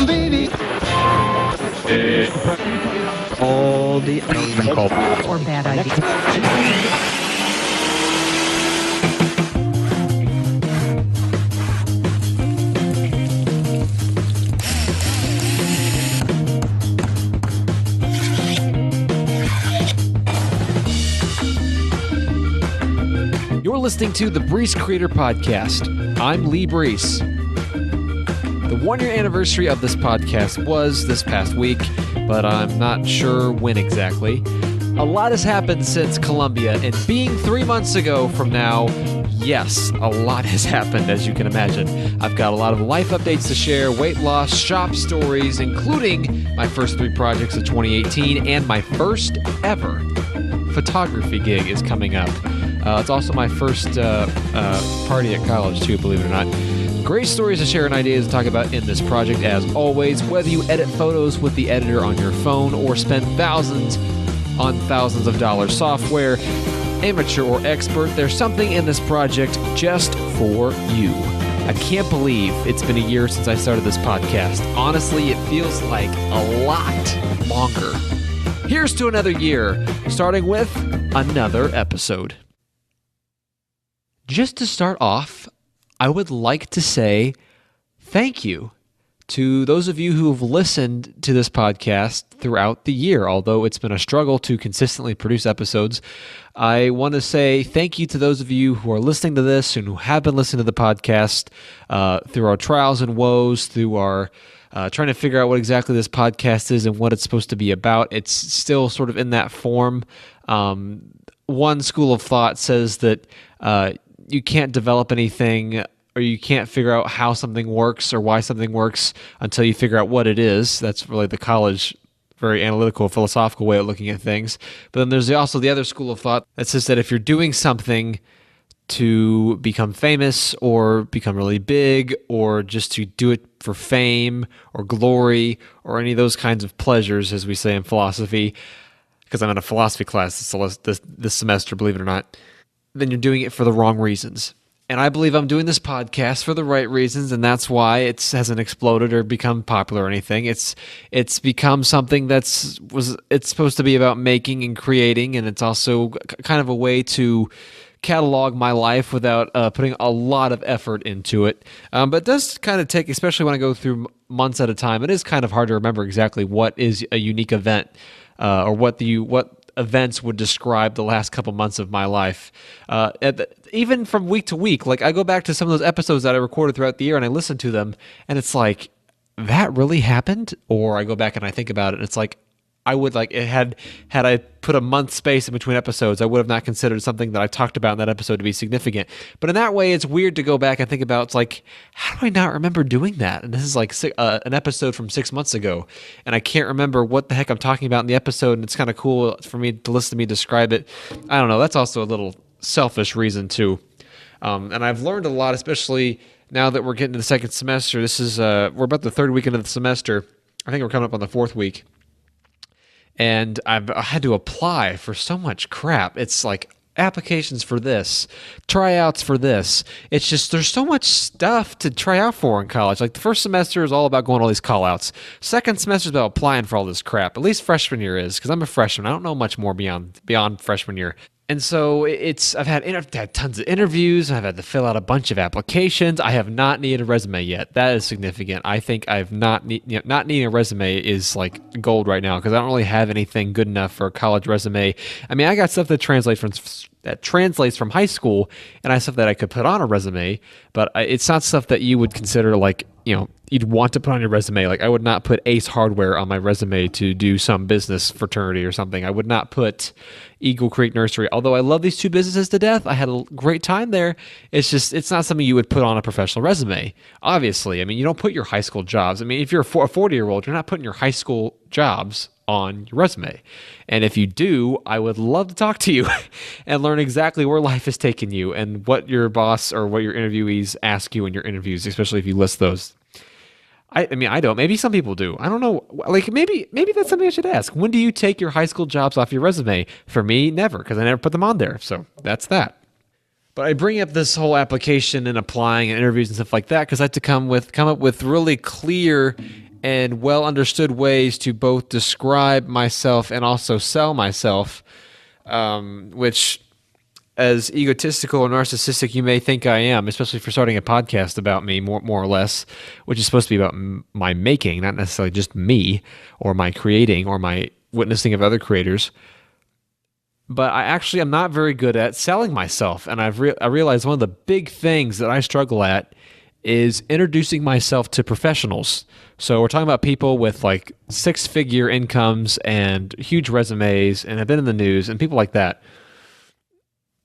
Baby. All the or bad ideas. You're listening to the Breece Creator Podcast. I'm Lee Breece. The one-year anniversary of this podcast was this past week, but I'm not sure when exactly. A lot has happened since Columbia, and being 3 months ago from now, yes, a lot has happened, as you can imagine. I've got a lot of life updates to share, weight loss, shop stories, including my first 3 projects of 2018, and my first ever photography gig is coming up. It's also my first party at college, too, believe it or not. Great stories to share and ideas to talk about in this project, as always. Whether you edit photos with the editor on your phone or spend thousands on thousands of dollars software, amateur or expert, there's something in this project just for you. I can't believe it's been a year since I started this podcast. Honestly, it feels like a lot longer. Here's to another year, starting with another episode. Just to start off, I would like to say thank you to those of you who have listened to this podcast throughout the year. Although it's been a struggle to consistently produce episodes, I want to say thank you to those of you who are listening to this and who have been listening to the podcast through our trials and woes, through our trying to figure out what exactly this podcast is and what it's supposed to be about. It's still sort of in that form. One school of thought says that you can't develop anything, or you can't figure out how something works or why something works until you figure out what it is. That's really the college, very analytical, philosophical way of looking at things. But then there's also the other school of thought that says that if you're doing something to become famous or become really big, or just to do it for fame or glory or any of those kinds of pleasures, as we say in philosophy, because I'm in a philosophy class this semester, believe it or not, then you're doing it for the wrong reasons. And I believe I'm doing this podcast for the right reasons, and that's why it hasn't exploded or become popular or anything. It's become something it's supposed to be about making and creating, and it's also kind of a way to catalog my life without putting a lot of effort into it. But it does kind of take, especially when I go through months at a time, it is kind of hard to remember exactly what is a unique event or what events would describe the last couple months of my life. Even from week to week, like I go back to some of those episodes that I recorded throughout the year and I listen to them, and it's like, that really happened? Or I go back and I think about it, and it's like, I would like it had I put a month space in between episodes, I would have not considered something that I talked about in that episode to be significant. But in that way, it's weird to go back and think about. It's like, how do I not remember doing that? And this is like an episode from 6 months ago, and I can't remember what the heck I'm talking about in the episode. And it's kind of cool for me to listen to me describe it. I don't know. That's also a little selfish reason too. And I've learned a lot, especially now that we're getting to the second semester. This is we're about the third week into the semester. I think we're coming up on the fourth week. And I had to apply for so much crap. It's like applications for this, tryouts for this. It's just, there's so much stuff to try out for in college. Like the first semester is all about going to all these call outs. Second semester is about applying for all this crap. At least freshman year is, because I'm a freshman. I don't know much more beyond freshman year. And so I've had tons of interviews. I've had to fill out a bunch of applications. I have not needed a resume yet. That is significant. I think I've not needing a resume is like gold right now, because I don't really have anything good enough for a college resume. I mean, I got stuff that translates from high school, and I have stuff that I could put on a resume, but it's not stuff that you would consider like, you'd want to put on your resume. Like I would not put Ace Hardware on my resume to do some business fraternity or something. I would not put Eagle Creek Nursery. Although I love these two businesses to death, I had a great time there. It's just, it's not something you would put on a professional resume. Obviously, I mean, you don't put your high school jobs. I mean, if you're a 40-year-old, you're not putting your high school jobs on your resume. And if you do, I would love to talk to you and learn exactly where life has taken you and what your boss or what your interviewees ask you in your interviews, especially if you list those. I mean, I don't. Maybe some people do. I don't know. Like, maybe that's something I should ask. When do you take your high school jobs off your resume? For me, never, because I never put them on there. So that's that. But I bring up this whole application and applying and interviews and stuff like that because I had to come up with really clear and well understood ways to both describe myself and also sell myself, which, as egotistical or narcissistic you may think I am, especially for starting a podcast about me, more or less, which is supposed to be about my making, not necessarily just me or my creating or my witnessing of other creators. But I actually am not very good at selling myself, and I realized one of the big things that I struggle at is introducing myself to professionals. So we're talking about people with like 6-figure incomes and huge resumes and have been in the news and people like that.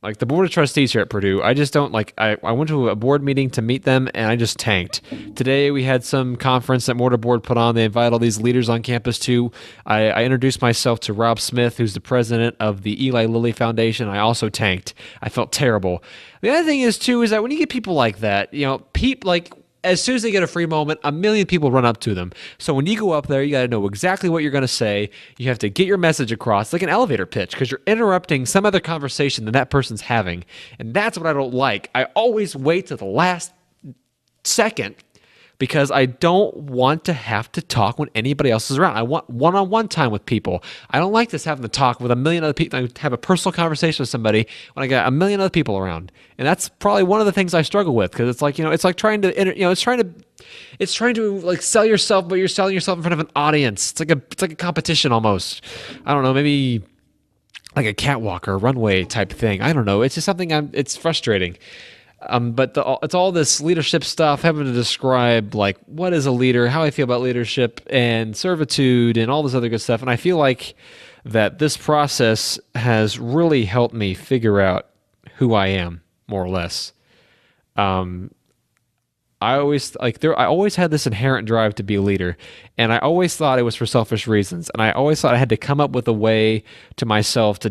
Like the board of trustees here at Purdue, I just don't like, I went to a board meeting to meet them and I just tanked. Today we had some conference that Mortar Board put on. They invited all these leaders on campus too. I introduced myself to Rob Smith, who's the president of the Eli Lilly Foundation. I also tanked. I felt terrible. The other thing is too, is that when you get people like that, like as soon as they get a free moment, a million people run up to them. So when you go up there, you got to know exactly what you're going to say. You have to get your message across, like an elevator pitch, because you're interrupting some other conversation that person's having. And that's what I don't like. I always wait to the last second because I don't want to have to talk when anybody else is around. I want one-on-one time with people. I don't like this having to talk with a million other people. I have a personal conversation with somebody when I got a million other people around. And that's probably one of the things I struggle with, because it's like, it's like trying to, it's trying to like sell yourself, but you're selling yourself in front of an audience. It's like a competition almost. I don't know, maybe like a catwalk or a runway type thing. I don't know. It's just something it's frustrating. But it's all this leadership stuff, having to describe like what is a leader, how I feel about leadership and servitude and all this other good stuff. And I feel like that this process has really helped me figure out who I am, more or less. I always had this inherent drive to be a leader, and I always thought it was for selfish reasons. And I always thought I had to come up with a way to myself to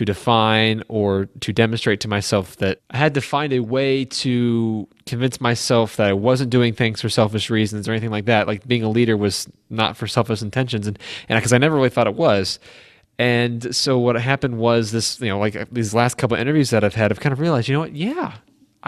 define or to demonstrate to myself that I had to find a way to convince myself that I wasn't doing things for selfish reasons or anything like that. Like being a leader was not for selfish intentions, and because I never really thought it was. And so what happened was this, like these last couple of interviews that I've had, I've kind of realized, yeah,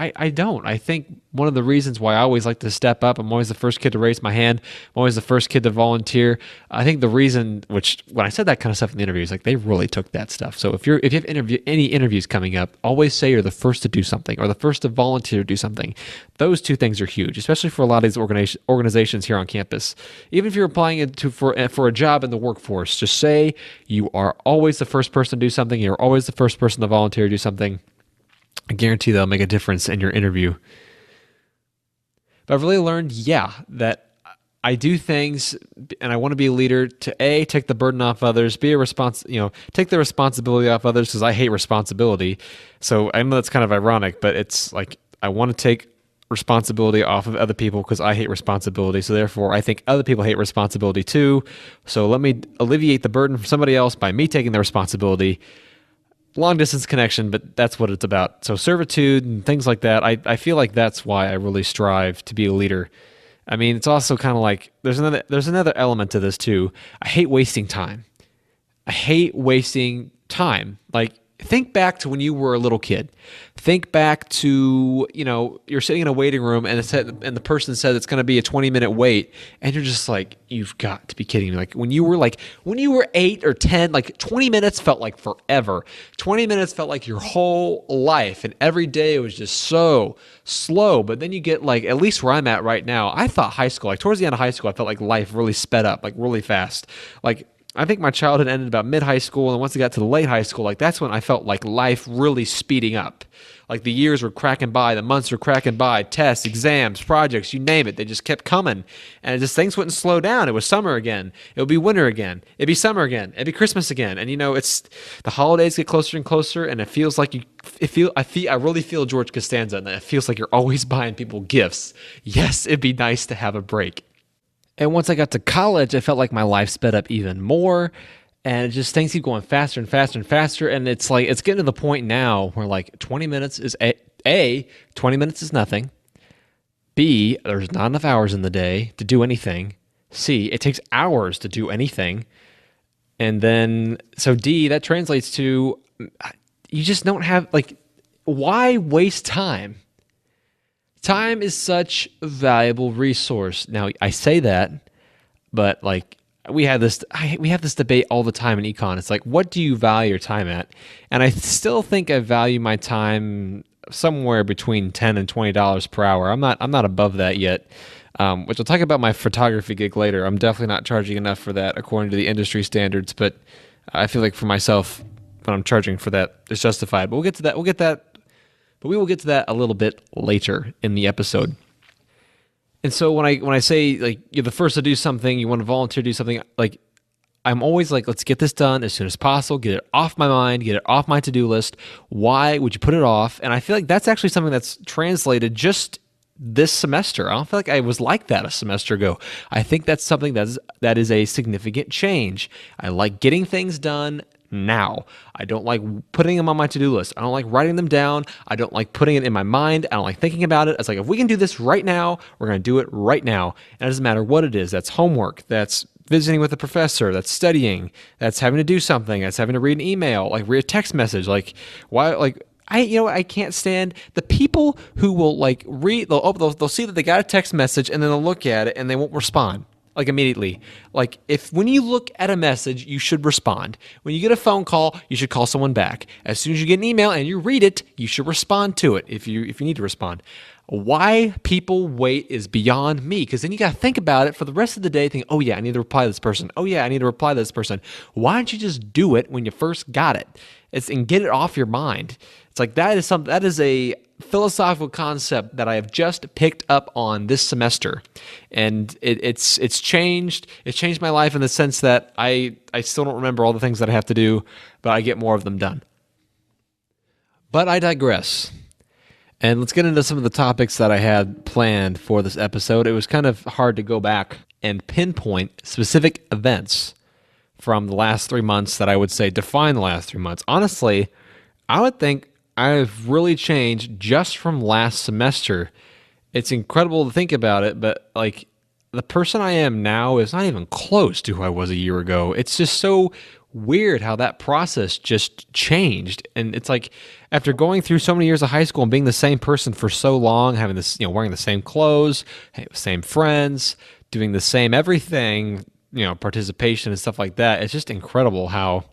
I don't. I think one of the reasons why I always like to step up, I'm always the first kid to raise my hand, I'm always the first kid to volunteer. I think the reason, which when I said that kind of stuff in the interviews, like they really took that stuff. So if you have any interviews coming up, always say you're the first to do something or the first to volunteer to do something. Those two things are huge, especially for a lot of these organizations here on campus. Even if you're applying for a job in the workforce, just say you are always the first person to do something. You're always the first person to volunteer to do something. I guarantee that'll make a difference in your interview. But I've really learned, that I do things and I want to be a leader to take the burden off others, take the responsibility off others, because I hate responsibility. So I know that's kind of ironic, but it's like I want to take responsibility off of other people because I hate responsibility. So therefore, I think other people hate responsibility too. So let me alleviate the burden from somebody else by me taking the responsibility. Long distance connection, but that's what it's about. So servitude and things like that, I feel like that's why I really strive to be a leader. I mean, it's also kind of like there's another element to this too. I hate wasting time. Like think back to when you were a little kid. Think back to, you're sitting in a waiting room and the person said it's going to be a 20-minute wait, and you're just like, you've got to be kidding me. Like when you were 8 or 10, like 20 minutes felt like forever. 20 minutes felt like your whole life, and every day it was just so slow. But then you get like, at least where I'm at right now, I thought high school, like towards the end of high school, I felt like life really sped up, like really fast. Like I think my childhood ended about mid-high school, and once I got to the late high school, like that's when I felt like life really speeding up. Like the years were cracking by, the months were cracking by, tests, exams, projects, you name it, they just kept coming. And things wouldn't slow down. It was summer again. It would be winter again. It'd be summer again. It'd be Christmas again. And it's the holidays get closer and closer, and it feels like I really feel George Costanza, and it feels like you're always buying people gifts. Yes, it'd be nice to have a break. And once I got to college, I felt like my life sped up even more, and things keep going faster and faster and faster. And it's like, it's getting to the point now where like 20 minutes is 20 minutes is nothing. B, there's not enough hours in the day to do anything. C, it takes hours to do anything. And then, so D, that translates to, you just don't have, like, why waste time? Time is such a valuable resource. Now, I say that, but like we have this debate all the time in econ. It's like, what do you value your time at? And I still think I value my time somewhere between $10 and $20 per hour. I'm not above that yet. Which I'll talk about my photography gig later. I'm definitely not charging enough for that according to the industry standards, but I feel like for myself, when I'm charging for that, it's justified. But we will get to that a little bit later in the episode. And so when I say like you're the first to do something, you want to volunteer to do something, like I'm always like, let's get this done as soon as possible, get it off my mind, get it off my to-do list. Why would you put it off? And I feel like that's actually something that's translated just this semester. I don't feel like I was like that a semester ago. I think that's something that is a significant change. I like getting things done now. I don't like putting them on my to-do list. I don't like writing them down. I don't like putting it in my mind. I don't like thinking about it. It's like, if we can do this right now, we're going to do it right now. And it doesn't matter what it is. That's homework. That's visiting with a professor. That's studying. That's having to do something. That's having to read an email, like read a text message. Like, why, like, I can't stand the people who will like read, they'll see that they got a text message and then they'll look at it and they won't respond. Like immediately. Like when you look at a message, you should respond. When you get a phone call, you should call someone back. As soon as you get an email and you read it, you should respond to it if you need to respond. Why people wait is beyond me, because then you got to think about it for the rest of the day. Think, oh yeah, I need to reply to this person. Oh yeah, I need to reply to this person. Why don't you just do it when you first got it? And get it off your mind. It's like that is a philosophical concept that I have just picked up on this semester, and it's changed. It's changed my life in the sense that I still don't remember all the things that I have to do, but I get more of them done. But I digress. And let's get into some of the topics that I had planned for this episode. It was kind of hard to go back and pinpoint specific events from the last 3 months that I would say define the last 3 months. Honestly, I would think I've really changed just from last semester. It's incredible to think about it, but like the person I am now is not even close to who I was a year ago. It's just so weird how that process just changed. And it's like after going through so many years of high school and being the same person for so long, having this, wearing the same clothes, same friends, doing the same everything, participation and stuff like that. It's just incredible how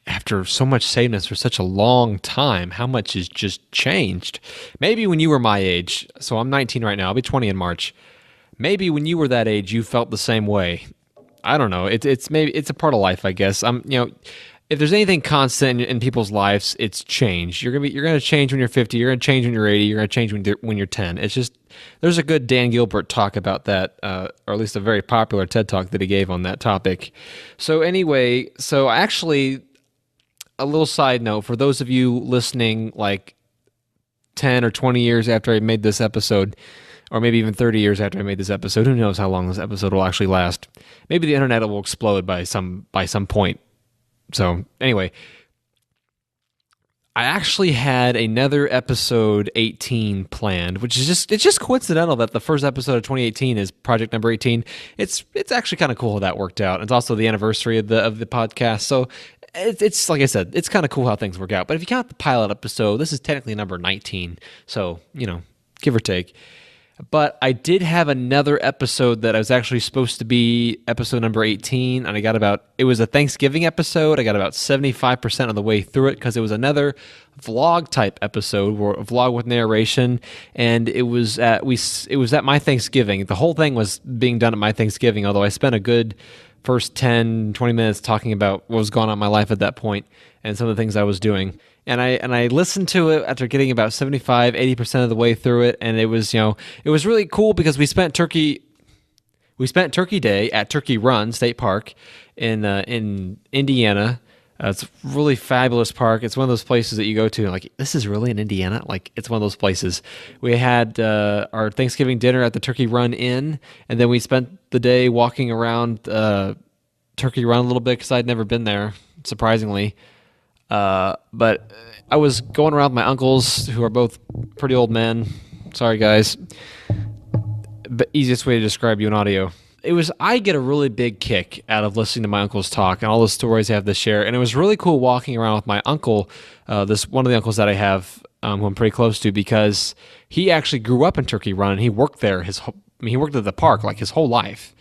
after so much sameness for such a long time, how much has just changed. Maybe when you were my age, so I'm 19 right now, I'll be 20 in March. Maybe when you were that age, you felt the same way. I don't know. It's maybe it's a part of life, I guess. If there's anything constant in people's lives, it's change. You're gonna change when you're 50. You're gonna change when you're 80. You're gonna change when you're 10. It's just there's a good Dan Gilbert talk about that, or at least a very popular TED talk that he gave on that topic. So anyway, actually, a little side note for those of you listening, like 10 or 20 years after I made this episode, or maybe even 30 years after I made this episode. Who knows how long this episode will actually last? Maybe the internet will explode by some point. So anyway, I actually had another episode 18 planned, which is just coincidental that the first episode of 2018 is project number 18. It's actually kind of cool how that worked out. It's also the anniversary of the podcast, so it's like I said, it's kind of cool how things work out. But if you count the pilot episode, this is technically number 19, so give or take. But I did have another episode that I was actually supposed to be episode number 18, and it was a Thanksgiving episode. I got about 75% of the way through it because it was another vlog type episode, or a vlog with narration, and it was at my Thanksgiving. The whole thing was being done at my Thanksgiving, although I spent a good first 10, 20 minutes talking about what was going on in my life at that point and some of the things I was doing. And I listened to it after getting about 75, 80% of the way through it, and it was really cool because we spent Turkey Day at Turkey Run State Park in Indiana. It's a really fabulous park. It's one of those places that you go to and like, this is really in Indiana? Like, it's one of those places. We had our Thanksgiving dinner at the Turkey Run Inn, and then we spent the day walking around Turkey Run a little bit because I'd never been there, surprisingly. But I was going around with my uncles, who are both pretty old men. Sorry, guys. But easiest way to describe you in audio. I get a really big kick out of listening to my uncles talk and all the stories I have to share. And it was really cool walking around with my uncle, one of the uncles that I have who I'm pretty close to, because he actually grew up in Turkey Run and he worked there. He worked at the park like his whole life,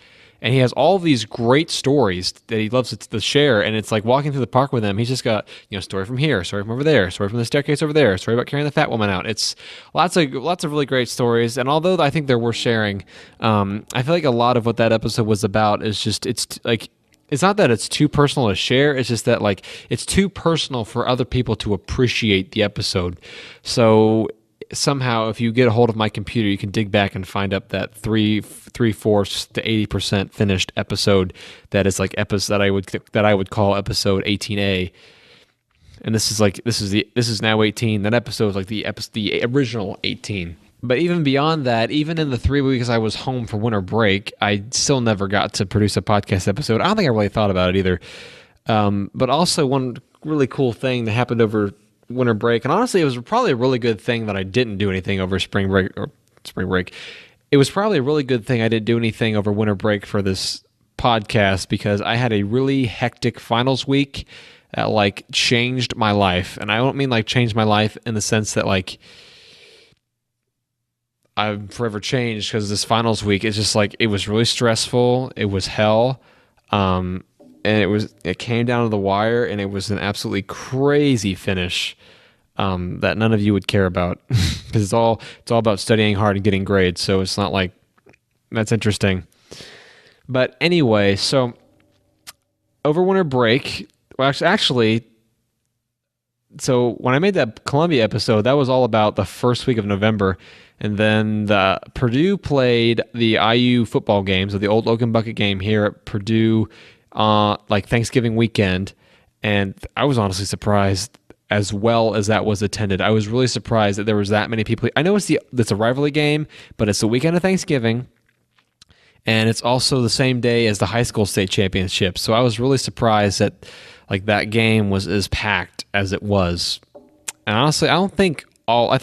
and he has all these great stories that he loves to share. And it's like walking through the park with him. He's just got story from here, story from over there, story from the staircase over there, story about carrying the fat woman out. It's lots of really great stories. And although I think they're worth sharing, I feel like a lot of what that episode was about is just it's not that it's too personal to share. It's just that like it's too personal for other people to appreciate the episode. So somehow, if you get a hold of my computer, you can dig back and find up that 3/4 to 80% finished episode. That is like episode that I would call episode 18A. And this is now 18. That episode is like the original 18. But even beyond that, even in the 3 weeks I was home for winter break, I still never got to produce a podcast episode. I don't think I really thought about it either. But also one really cool thing that happened over winter break, and honestly, it was probably a really good thing that I didn't do anything over spring break. It was probably a really good thing I didn't do anything over winter break for this podcast, because I had a really hectic finals week that like changed my life. And I don't mean like changed my life in the sense that like I'm forever changed, because this finals week is just like, it was really stressful. It was hell. And it came down to the wire, and it was an absolutely crazy finish that none of you would care about, because it's all about studying hard and getting grades. So it's not like that's interesting. But anyway, so over winter break, well, actually, so when I made that Columbia episode, that was all about the first week of November. And then the Purdue played the IU football games, or the old Oaken Bucket game here at Purdue, like Thanksgiving weekend. And I was honestly surprised as well as that was attended. I was really surprised that there was that many people. I know it's a rivalry game, but it's the weekend of Thanksgiving, and it's also the same day as the high school state championship. So I was really surprised that like that game was as packed as it was. And honestly, I think I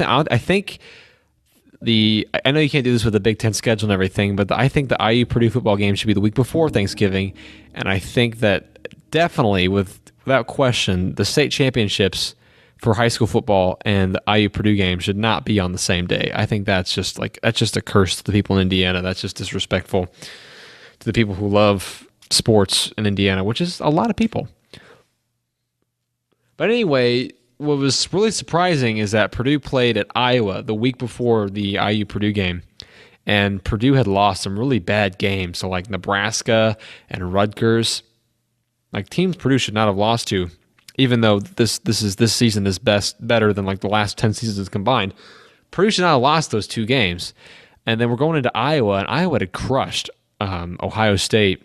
know you can't do this with the Big Ten schedule and everything, but I think the IU Purdue football game should be the week before Thanksgiving. And I think that definitely, without question, the state championships for high school football and the IU Purdue game should not be on the same day. I think that's just a curse to the people in Indiana. That's just disrespectful to the people who love sports in Indiana, which is a lot of people. But anyway, what was really surprising is that Purdue played at Iowa the week before the IU Purdue game, and Purdue had lost some really bad games. So like Nebraska and Rutgers, like teams Purdue should not have lost to, even though this season is better than like the last 10 seasons combined. Purdue should not have lost those two games. And then we're going into Iowa, and Iowa had crushed Ohio State,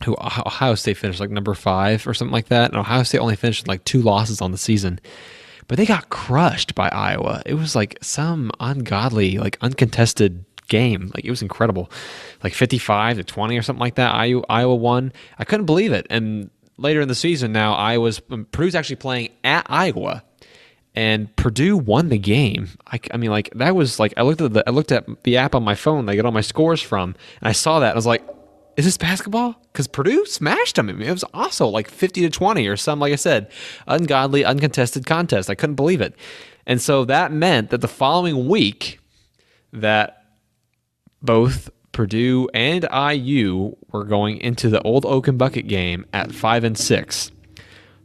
who Ohio State finished like number 5 or something like that. And Ohio State only finished with like 2 losses on the season. But they got crushed by Iowa. It was like some ungodly, like uncontested game. Like it was incredible. Like 55-20 or something like that. Iowa won. I couldn't believe it. And later in the season now, Purdue's actually playing at Iowa. And Purdue won the game. I mean, like that was like I looked at the app on my phone that I get all my scores from, and I saw that. And I was like, is this basketball? Because Purdue smashed them. I mean, it was also like 50-20 or some, like I said, ungodly, uncontested contest. I couldn't believe it. And so that meant that the following week that both Purdue and IU were going into the old Oaken Bucket game at 5-6.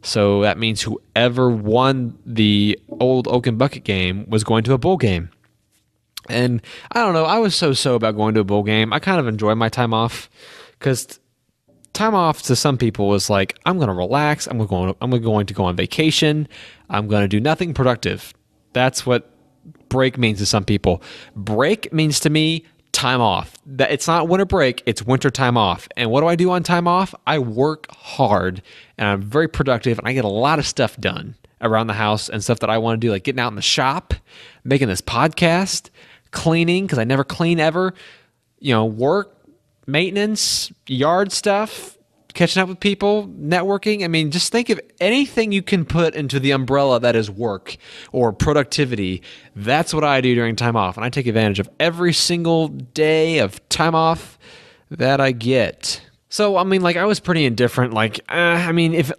So that means whoever won the old Oaken Bucket game was going to a bowl game. And I don't know, I was so about going to a bowl game. I kind of enjoy my time off, because time off to some people is like, I'm going to relax, I'm going to go on vacation, I'm going to do nothing productive. That's what break means to some people. Break means to me time off. It's not winter break, it's winter time off. And what do I do on time off? I work hard, and I'm very productive, and I get a lot of stuff done around the house and stuff that I want to do, like getting out in the shop, making this podcast, cleaning, because I never clean ever, work, maintenance, yard stuff, catching up with people, networking. I mean, just think of anything you can put into the umbrella that is work or productivity. That's what I do during time off, and I take advantage of every single day of time off that I get. So I mean, like I was pretty indifferent. Like, I mean, if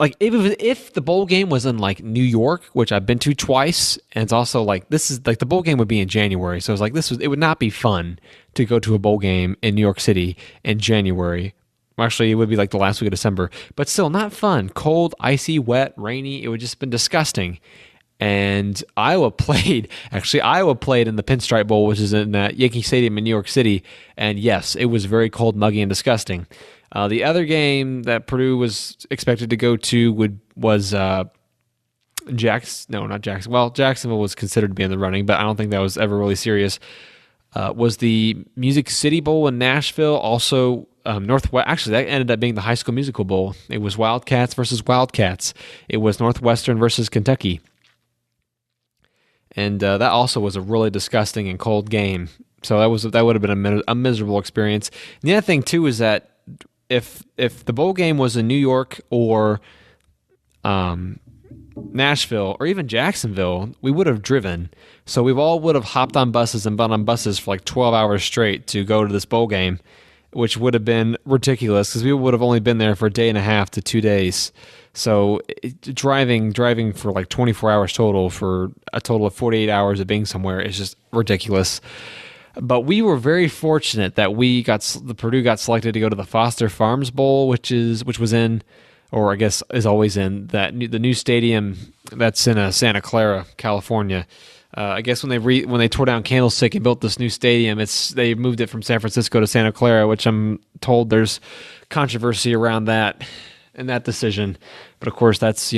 the bowl game was in like New York, which I've been to twice, and it's also like this is like the bowl game would be in January, so it's like it would not be fun to go to a bowl game in New York City in January. Actually, it would be like the last week of December, but still not fun. Cold, icy, wet, rainy. It would just been disgusting. And Iowa played in the Pinstripe Bowl, which is in Yankee Stadium in New York City. And yes, it was very cold, muggy, and disgusting. The other game that Purdue was expected to go to was not Jackson. Well, Jacksonville was considered to be in the running, but I don't think that was ever really serious. Was the Music City Bowl in Nashville, also Northwest. Actually, that ended up being the High School Musical Bowl. It was Wildcats versus Wildcats. It was Northwestern versus Kentucky. And that also was a really disgusting and cold game. So that would have been a miserable experience. And the other thing too is that if the bowl game was in New York or Nashville or even Jacksonville, we would have driven. So we all would have hopped on buses and been on buses for like 12 hours straight to go to this bowl game, which would have been ridiculous because we would have only been there for a day and a half to 2 days. So driving for like 24 hours total for a total of 48 hours of being somewhere is just ridiculous. But we were very fortunate that the Purdue got selected to go to the Foster Farms Bowl, which was in, or I guess is always in, the new stadium that's in Santa Clara, California. I guess when they tore down Candlestick and built this new stadium, they moved it from San Francisco to Santa Clara, which I'm told there's controversy around that and that decision. But of course, that's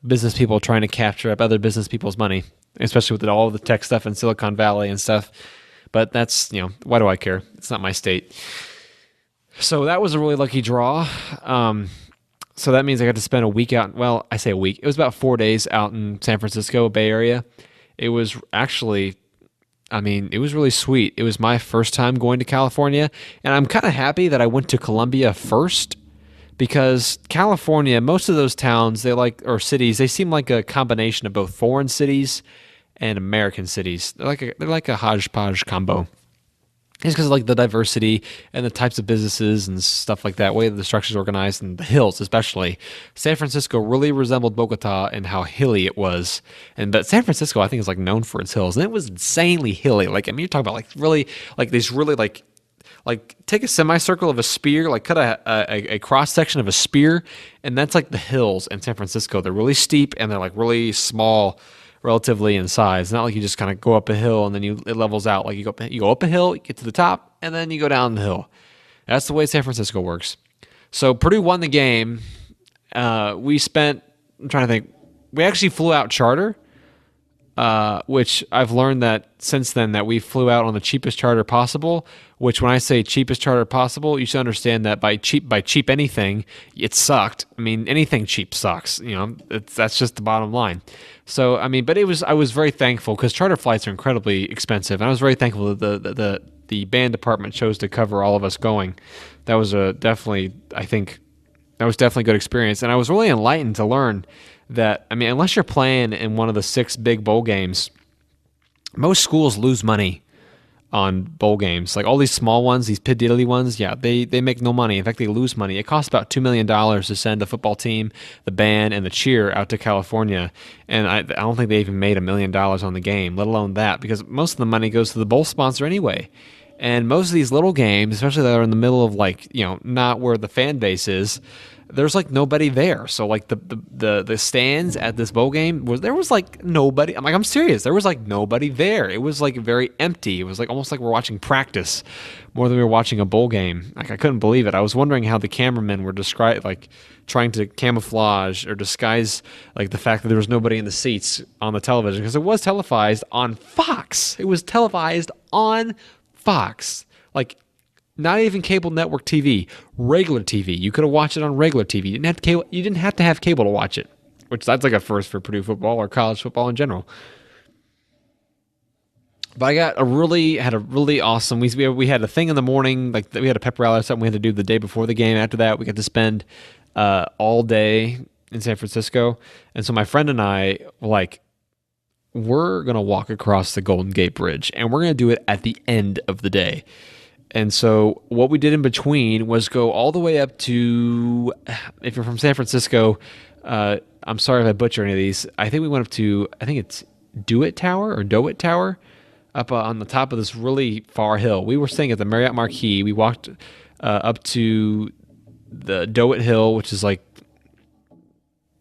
business people trying to capture up other business people's money, especially with all the tech stuff in Silicon Valley and stuff. But that's, why do I care? It's not my state. So that was a really lucky draw. So that means I got to spend a week out. Well, I say a week. It was about 4 days out in San Francisco, Bay Area. It was actually, it was really sweet. It was my first time going to California, and I'm kind of happy that I went to Columbia first because California, most of those towns, or cities, they seem like a combination of both foreign cities and American cities. They're like a hodgepodge combo. It's because of like the diversity and the types of businesses and stuff like that, way that the structure's organized, and the hills especially. San Francisco really resembled Bogota in how hilly it was. But San Francisco, I think, is like known for its hills, and it was insanely hilly. Like, you're talking about like really like these really like take a semicircle of a spear, like cut a cross section of a spear, and that's like the hills in San Francisco. They're really steep and they're like really small relatively in size. It's not like you just kind of go up a hill and then it levels out. Like you go up a hill, you get to the top, and then you go down the hill. That's the way San Francisco works. So Purdue won the game. I'm trying to think, we actually flew out charter, which I've learned that since then that we flew out on the cheapest charter possible, which when I say cheapest charter possible, you should understand that by cheap anything, it sucked. Anything cheap sucks. That's just the bottom line. So, but I was very thankful because charter flights are incredibly expensive. And I was very thankful that the band department chose to cover all of us going. That was definitely a good experience. And I was really enlightened to learn that, unless you're playing in one of the 6 big bowl games, most schools lose money on bowl games. Like all these small ones, these piddly ones, they make no money. In fact, they lose money. It costs about $2 million to send the football team, the band, and the cheer out to California. And I don't think they even made $1 million on the game, let alone that, because most of the money goes to the bowl sponsor anyway. And most of these little games, especially that are in the middle of not where the fan base is, there's like nobody there. So like the stands at this bowl game there was like nobody. I'm serious. There was like nobody there. It was like very empty. It was like almost like we're watching practice more than we were watching a bowl game. Like I couldn't believe it. I was wondering how the cameramen were trying to camouflage or disguise like the fact that there was nobody in the seats on the television, because it was televised on Fox. Like not even cable network TV, regular TV. You could have watched it on regular TV. You didn't have to have cable to watch it, which that's like a first for Purdue football or college football in general. But I had a really awesome. We had a thing in the morning, like we had a pep rally or something we had to do the day before the game. After that, we got to spend all day in San Francisco, and so my friend and I were we're gonna walk across the Golden Gate Bridge, and we're gonna do it at the end of the day. And so what we did in between was go all the way up to, if you're from San Francisco, I'm sorry if I butcher any of these. I think we went up to, I think it's Dewitt Tower, up on the top of this really far hill. We were staying at the Marriott Marquis. We walked up to the Dewitt Hill, which is like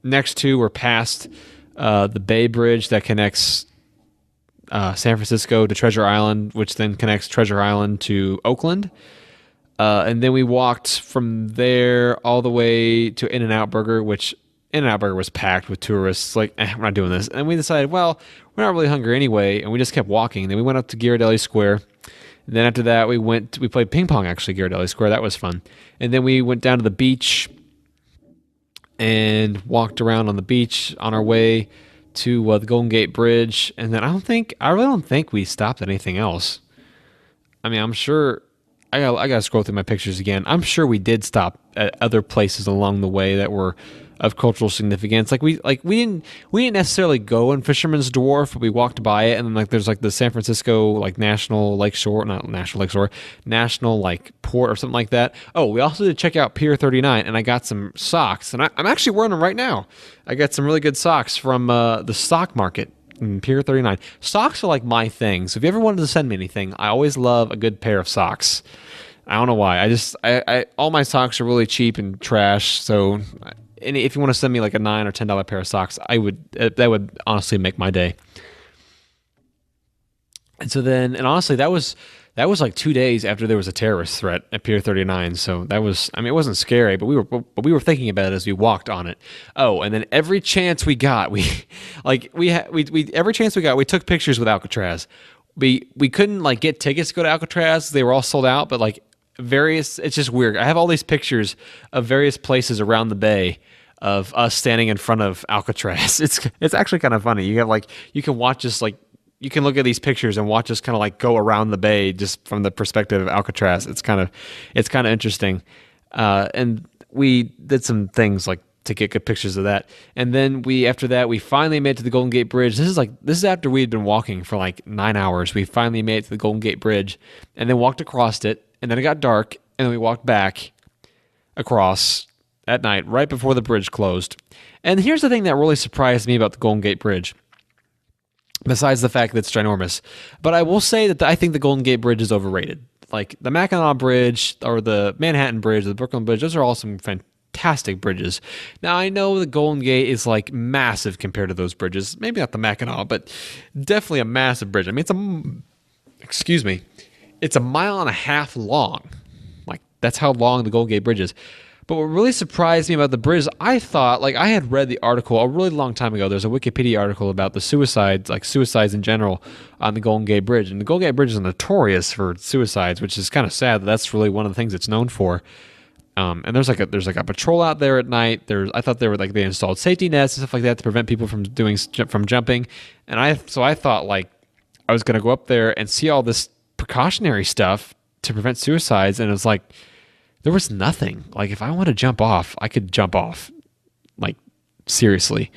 next to or past the Bay Bridge that connects San Francisco to Treasure Island, which then connects Treasure Island to Oakland. And then we walked from there all the way to In-N-Out Burger, which In-N-Out Burger was packed with tourists. Like, we're not doing this. And we decided, well, we're not really hungry anyway, and we just kept walking. And then we went up to Ghirardelli Square. And then after that, we played ping pong, actually, Ghirardelli Square. That was fun. And then we went down to the beach and walked around on the beach on our way to the Golden Gate Bridge. And then I really don't think we stopped at anything else. I mean, I'm sure I gotta scroll through my pictures again. I'm sure we did stop at other places along the way that were of cultural significance. We didn't necessarily go in Fisherman's Wharf, but we walked by it, and then there's the San Francisco National Port or something like that. Oh, we also did check out Pier 39, and I got some socks, and I'm actually wearing them right now. I got some really good socks from the stock market in Pier 39. Socks are my thing. So if you ever wanted to send me anything, I always love a good pair of socks. I don't know why. I all my socks are really cheap and trash. So if you want to send me a $9 or $10 pair of socks, that would honestly make my day. And so then, and honestly, that was 2 days after there was a terrorist threat at Pier 39. So that was, it wasn't scary, but we were thinking about it as we walked on it. Oh, and then every chance we got, we took pictures with Alcatraz. We couldn't get tickets to go to Alcatraz. They were all sold out, but it's just weird. I have all these pictures of various places around the bay of us standing in front of Alcatraz. It's actually kind of funny. You have you can watch us you can look at these pictures and watch us kind of go around the bay just from the perspective of Alcatraz. It's kind of interesting. And we did some things to get good pictures of that. And then after that, we finally made it to the Golden Gate Bridge. This is after we had been walking for 9 hours. We finally made it to the Golden Gate Bridge and then walked across it. And then it got dark, and then we walked back across at night, right before the bridge closed. And here's the thing that really surprised me about the Golden Gate Bridge, besides the fact that it's ginormous. But I will say that I think the Golden Gate Bridge is overrated. The Mackinac Bridge, or the Manhattan Bridge, or the Brooklyn Bridge, those are all some fantastic bridges. Now, I know the Golden Gate is massive compared to those bridges. Maybe not the Mackinac, but definitely a massive bridge. It's 1.5 miles long. That's how long the Golden Gate Bridge is. But what really surprised me about the bridge, I thought, I had read the article a really long time ago. There's a Wikipedia article about the suicides, suicides in general on the Golden Gate Bridge. And the Golden Gate Bridge is notorious for suicides, which is kind of sad that that's really one of the things it's known for. And there's a patrol out there at night. I thought they installed safety nets and stuff like that to prevent people from jumping. And I thought I was going to go up there and see all this precautionary stuff to prevent suicides, and it's there was nothing. If I want to jump off, I could jump off. Seriously.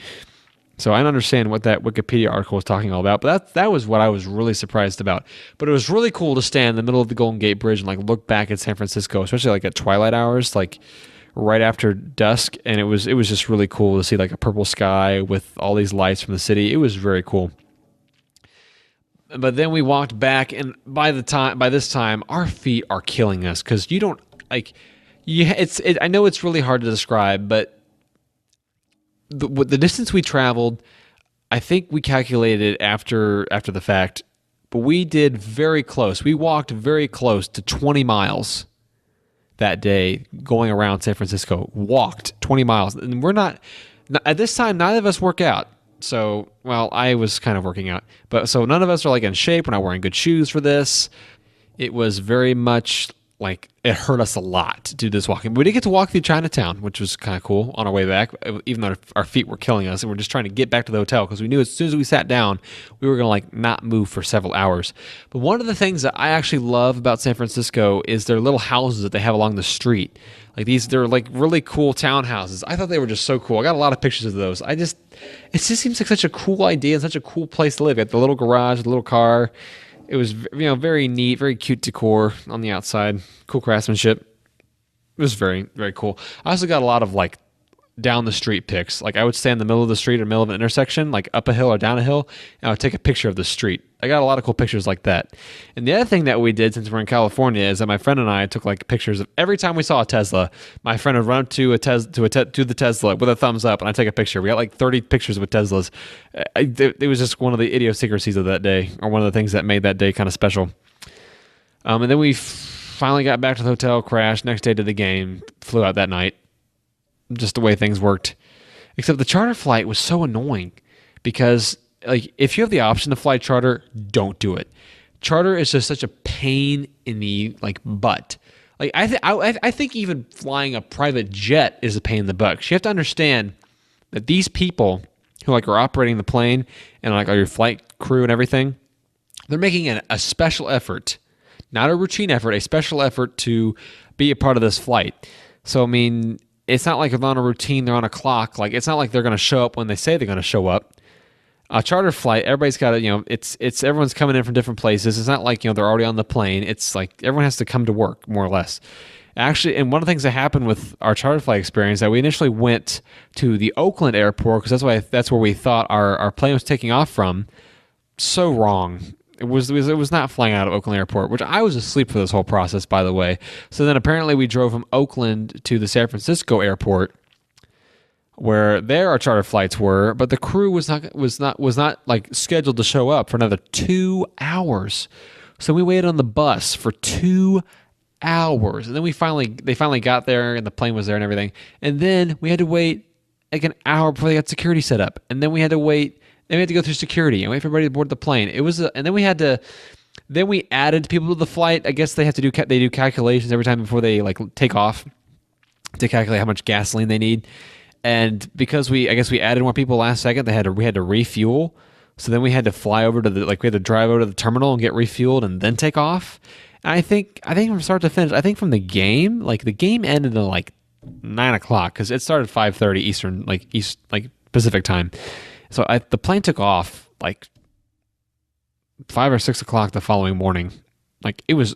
So I don't understand what that Wikipedia article was talking all about, but that was what I was really surprised about. But it was really cool to stand in the middle of the Golden Gate Bridge and look back at San Francisco, especially at twilight hours, right after dusk, and it was just really cool to see a purple sky with all these lights from the city. It was very cool. But then we walked back, and by this time, our feet are killing us because you don't I know it's really hard to describe, but the distance we traveled, I think we calculated after the fact, but we did very close. We walked very close to 20 miles that day going around San Francisco. Walked 20 miles, and we're not at this time. Neither of us work out. So, well, I was kind of working out, but so none of us are in shape. We're not wearing good shoes for this. It was very much it hurt us a lot to do this walking. But we did get to walk through Chinatown, which was kind of cool on our way back, even though our feet were killing us, and we're just trying to get back to the hotel because we knew as soon as we sat down, we were going to not move for several hours. But one of the things that I actually love about San Francisco is their little houses that they have along the street. They're really cool townhouses. I thought they were just so cool. I got a lot of pictures of those. It just seems like such a cool idea and such a cool place to live. You got the little garage, the little car. It was very neat, very cute decor on the outside, cool craftsmanship. It was very, very cool. I also got a lot of like down the street pics. Like I would stand in the middle of the street or middle of an intersection, like up a hill or down a hill, and I would take a picture of the street. I got a lot of cool pictures like that. And the other thing that we did since we're in California is that my friend and I took like pictures of every time we saw a Tesla. My friend would run up to the Tesla with a thumbs up, and I'd take a picture. We got like 30 pictures with Teslas. It was just one of the idiosyncrasies of that day, or one of the things that made that day kind of special. And then we finally got back to the hotel, crashed. Next day to the game, flew out that night. Just the way things worked. Except the charter flight was so annoying because like if you have the option to fly charter, don't do it. Charter is just such a pain in the like butt. Like I think even flying a private jet is a pain in the butt. 'Cause you have to understand that these people who like are operating the plane and like are your flight crew and everything, they're making a special effort, not a routine effort, a special effort to be a part of this flight. So I mean, it's not like they're on a routine, they're on a clock. Like it's not like they're going to show up when they say they're going to show up. A charter flight, everybody's got to, it's everyone's coming in from different places. It's not like, they're already on the plane. It's like everyone has to come to work more or less. Actually, and one of the things that happened with our charter flight experience that we initially went to the Oakland airport because that's where we thought our plane was taking off from. So wrong. It was not flying out of Oakland Airport, which I was asleep for this whole process, by the way. So then apparently we drove from Oakland to the San Francisco airport, where there our charter flights were, but the crew was not like scheduled to show up for another 2 hours. So we waited on the bus for 2 hours, and then they finally got there, and the plane was there and everything. And then we had to wait like an hour before they got security set up, and then we had to wait. Then we had to go through security and wait for everybody to board the plane. And then we added people to the flight. I guess they do calculations every time before they like take off to calculate how much gasoline they need. And because we added more people last second, we had to refuel. So then we had to fly over to we had to drive over to the terminal and get refueled and then take off. And I think from start to finish, I think from the game, like the game ended at like 9:00 because it started 5:30 Eastern, like Pacific time. So the plane took off like 5 or 6 o'clock the following morning. Like it was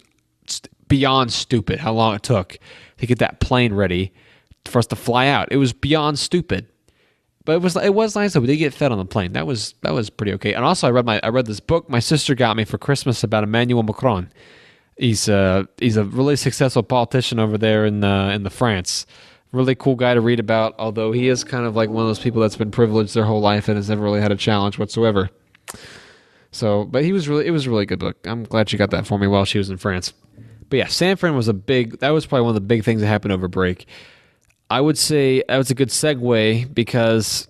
beyond stupid how long it took to get that plane ready for us to fly out. It was beyond stupid, but it was nice though. We did get fed on the plane. That was pretty okay. And also I read this book my sister got me for Christmas about Emmanuel Macron. He's a really successful politician over there in the France. Really cool guy to read about, although he is kind of like one of those people that's been privileged their whole life and has never really had a challenge whatsoever. So, but it was a really good book. I'm glad she got that for me while she was in France. But yeah, San Fran that was probably one of the big things that happened over break. I would say that was a good segue because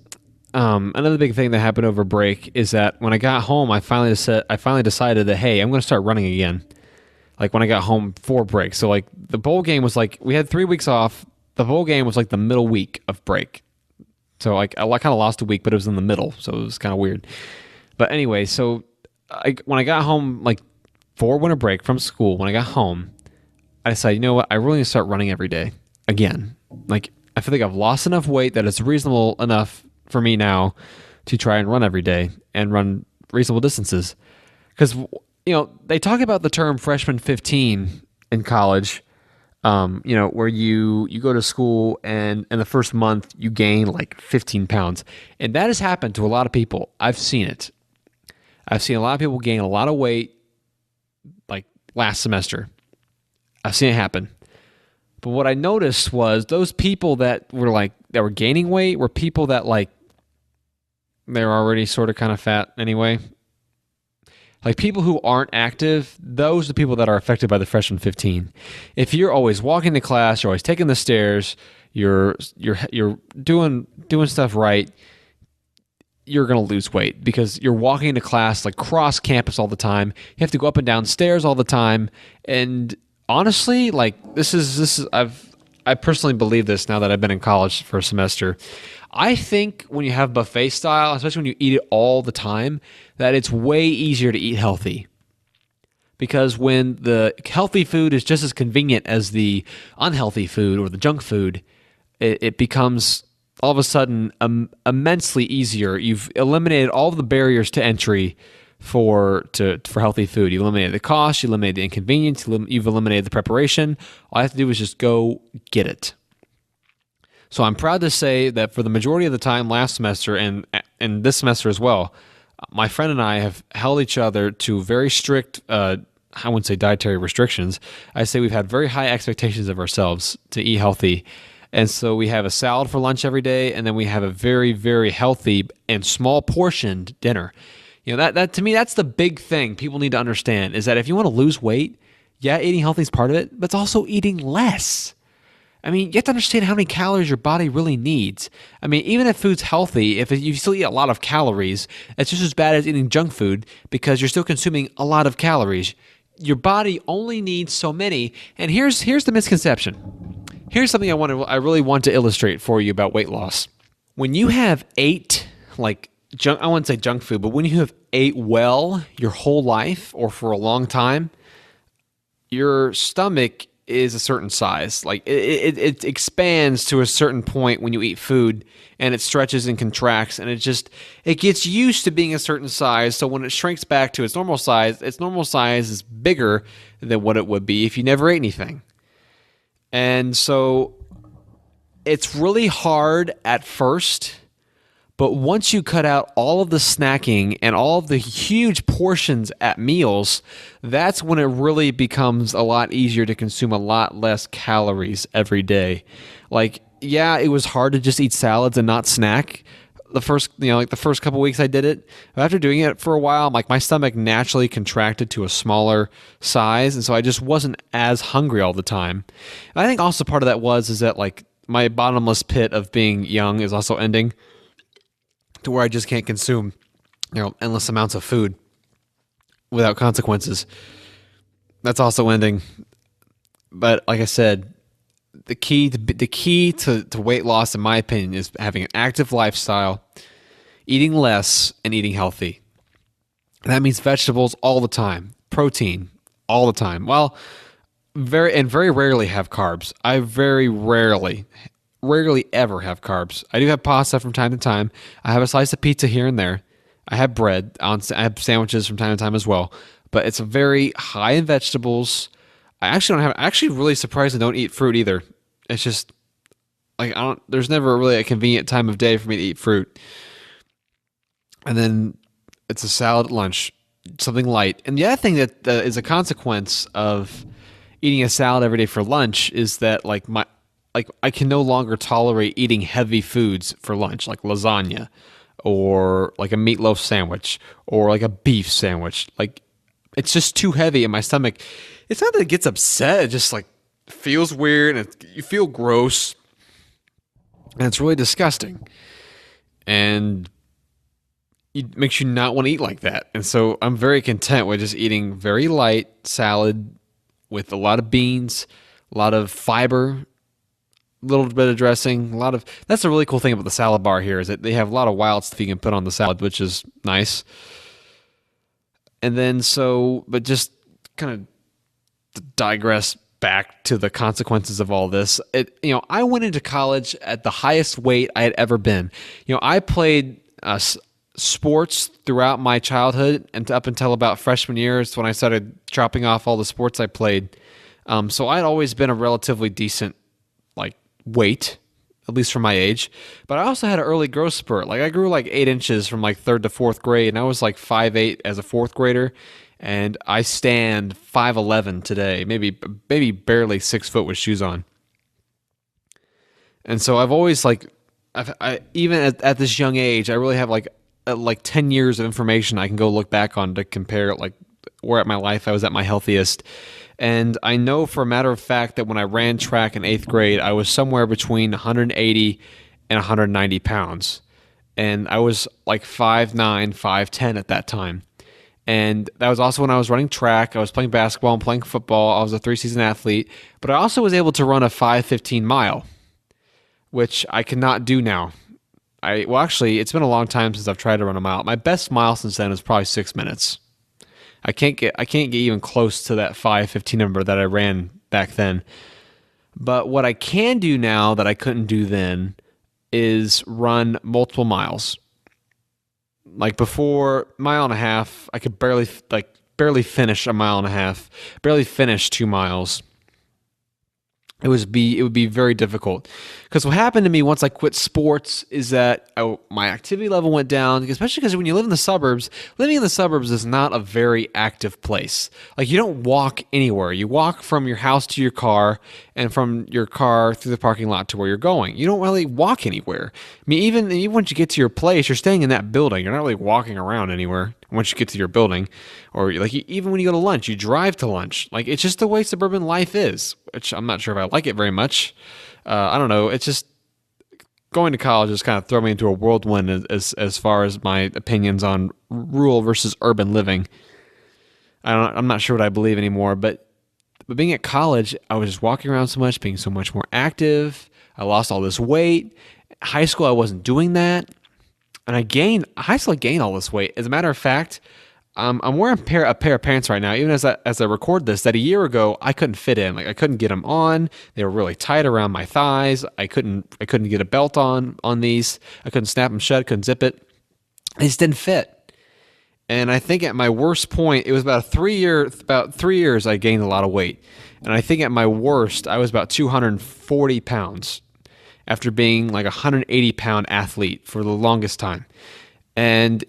another big thing that happened over break is that when I got home, I finally decided that, hey, I'm going to start running again. Like when I got home for break. So like the bowl game was like, we had 3 weeks off. The bowl game was like the middle week of break. So like I kind of lost a week, but it was in the middle. So it was kind of weird. But anyway, so when I got home, like for winter break from school, when I got home, I decided, you know what? I really need to start running every day again. Like I feel like I've lost enough weight that it's reasonable enough for me now to try and run every day and run reasonable distances. Because, they talk about the term freshman 15 in college. Where you go to school and in the first month you gain like 15 pounds. And that has happened to a lot of people. I've seen it. I've seen a lot of people gain a lot of weight like last semester. I've seen it happen. But what I noticed was those people that were gaining weight were people that like they're already sort of kind of fat anyway. Like people who aren't active, those are the people that are affected by the freshman 15. If you're always walking to class, you're always taking the stairs, you're doing stuff right, you're going to lose weight because you're walking to class like cross campus all the time. You have to go up and down stairs all the time. And honestly, like I personally believe this now that I've been in college for a semester. I think when you have buffet style, especially when you eat it all the time, that it's way easier to eat healthy. Because when the healthy food is just as convenient as the unhealthy food or the junk food, it becomes all of a sudden immensely easier. You've eliminated all of the barriers to entry for healthy food. You eliminated the cost, you eliminated the inconvenience, you've eliminated the preparation. All I have to do is just go get it. So I'm proud to say that for the majority of the time last semester and this semester as well, my friend and I have held each other to very strict, I wouldn't say dietary restrictions. I say we've had very high expectations of ourselves to eat healthy. And so we have a salad for lunch every day, and then we have a very, very healthy and small portioned dinner. That to me, that's the big thing people need to understand is that if you want to lose weight, yeah, eating healthy is part of it, but it's also eating less. I mean, you have to understand how many calories your body really needs. I mean, even if food's healthy, if you still eat a lot of calories, it's just as bad as eating junk food because you're still consuming a lot of calories. Your body only needs so many. And here's the misconception. Here's something I really want to illustrate for you about weight loss. When you have ate junk, I wouldn't say junk food, but when you have ate well your whole life or for a long time, your stomach is a certain size. Like it expands to a certain point when you eat food, and it stretches and contracts, and it gets used to being a certain size. So when it shrinks back to its normal size is bigger than what it would be if you never ate anything. And so it's really hard at first, but once you cut out all of the snacking and all of the huge portions at meals, that's when it really becomes a lot easier to consume a lot less calories every day. Like, yeah, it was hard to just eat salads and not snack. The first couple weeks I did it. But after doing it for a while, my stomach naturally contracted to a smaller size, and so I just wasn't as hungry all the time. And I think also part of that is that my bottomless pit of being young is also ending, to where I just can't consume, endless amounts of food without consequences. That's also ending. But like I said, the key to weight loss, in my opinion, is having an active lifestyle, eating less, and eating healthy. And that means vegetables all the time, protein all the time. Well, very rarely have carbs. I very rarely ever have carbs. I do have pasta from time to time. I have a slice of pizza here and there. I have bread. I have sandwiches from time to time as well. But it's very high in vegetables. Actually really surprised I don't eat fruit either. It's just there's never really a convenient time of day for me to eat fruit. And then it's a salad at lunch, something light. And the other thing that is a consequence of eating a salad every day for lunch is that I can no longer tolerate eating heavy foods for lunch, like lasagna or like a meatloaf sandwich or like a beef sandwich. It's just too heavy in my stomach. It's not that it gets upset. It just feels weird and you feel gross. And it's really disgusting. And it makes you not want to eat like that. And so I'm very content with just eating very light salad with a lot of beans, a lot of fiber, little bit of dressing, that's a really cool thing about the salad bar here is that they have a lot of wild stuff you can put on the salad, which is nice. And then but just kind of digress back to the consequences of all this. I went into college at the highest weight I had ever been. I played sports throughout my childhood and up until about freshman year is when I started dropping off all the sports I played. So I'd always been a relatively decent weight, at least for my age. But I also had an early growth spurt. I grew 8 inches from 3rd to 4th grade, and I was 5'8" as a 4th grader, and I stand 5'11" today, maybe barely 6 foot with shoes on. And so I've always even at this young age, I really have 10 years of information I can go look back on to compare where at my life I was at my healthiest. And I know for a matter of fact that when I ran track in 8th grade, I was somewhere between 180 and 190 pounds. And I was 5'9", 5'10" at that time. And that was also when I was running track. I was playing basketball and playing football. I was a 3-season athlete. But I also was able to run a 5:15 mile, which I cannot do now. Actually, it's been a long time since I've tried to run a mile. My best mile since then is probably 6 minutes. I can't get even close to that 5:15 number that I ran back then. But what I can do now that I couldn't do then is run multiple miles. Like before mile and a half, I could barely finish a mile and a half, barely finish 2 miles. It would be very difficult, because what happened to me once I quit sports is that my activity level went down, especially because when you live in the suburbs, living in the suburbs is not a very active place. Like, you don't walk anywhere. You walk from your house to your car, and from your car through the parking lot to where you're going. You don't really walk anywhere. I mean, even once you get to your place, you're staying in that building. You're not really walking around anywhere once you get to your building. Or like, even when you go to lunch, you drive to lunch. Like, it's just the way suburban life is, which I'm not sure if I like it very much. I don't know. It's just going to college has kind of thrown me into a whirlwind as far as my opinions on rural versus urban living. I'm not sure what I believe anymore, but being at college, I was just walking around so much, being so much more active. I lost all this weight. High school, I wasn't doing that. And high school, I gained all this weight. As a matter of fact, I'm wearing a pair of pants right now, even as I record this, that a year ago I couldn't fit in. Like, I couldn't get them on. They were really tight around my thighs. I couldn't get a belt on these. I couldn't snap them shut. Couldn't zip it. They just didn't fit. And I think at my worst point, it was about 3 years I gained a lot of weight. And I think at my worst, I was about 240 pounds after being like a 180-pound athlete for the longest time. And